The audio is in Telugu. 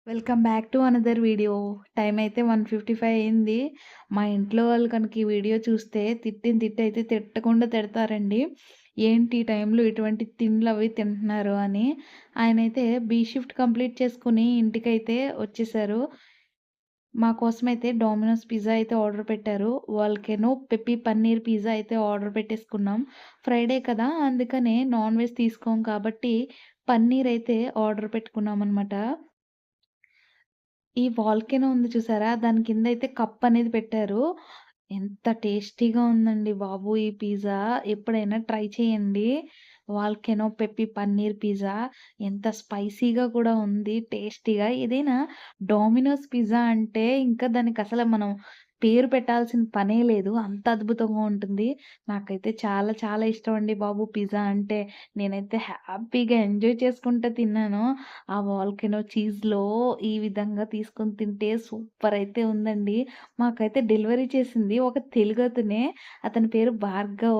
Welcome back to another video. Time అయితే 1:55 అయింది. మా ఇంట్లో వాళ్ళు కనుక ఈ వీడియో చూస్తే తిట్టిన తిట్టయితే తిట్టకుండా తిడతారండి. ఏంటి ఈ టైంలో ఇటువంటి తిండ్లవి తింటున్నారు అని. ఆయనైతే బీ షిఫ్ట్ కంప్లీట్ చేసుకొని ఇంటికైతే వచ్చేసారు. మా కోసమైతే డోమినోస్ పిజ్జా అయితే ఆర్డర్ పెట్టారు. వాళ్ళకేమో పెప్పి పన్నీర్ పిజ్జా అయితే ఆర్డర్ పెట్టేసుకున్నాం. ఫ్రైడే కదా! అందుకనే నాన్ వెజ్ తీసుకోం కాబట్టి పన్నీర్ అయితే ఆర్డర్ పెట్టుకున్నామనమాట. ఈ వాల్కెనో ఉంది చూసారా? దాని కిందయితే కప్ అనేది పెట్టారు. ఎంత టేస్టీగా ఉందండి బాబు ఈ పిజ్జా. ఎప్పుడైనా ట్రై చేయండి. Volcano peppy paneer pizza. ఎంత స్పైసీగా కూడా ఉంది. టేస్టీగా. ఏదైనా డోమినోస్ పిజ్జా అంటే ఇంకా దానికసల మనం పేరు పెట్టాల్సిన పనే లేదు. అంత అద్భుతంగా ఉంటుంది. నాకైతే చాలా చాలా ఇష్టమండి బాబు పిజ్జా అంటే. నేనైతే హ్యాపీగా ఎంజాయ్ చేసుకుంటూ తిన్నాను. ఆ వాల్కెనో చీజ్‌లో ఈ విధంగా తీసుకొని తింటే సూపర్ అయితే ఉందండి. మాకైతే డెలివరీ చేసింది ఒక తెలుగతనే. అతని పేరు భార్గవ్.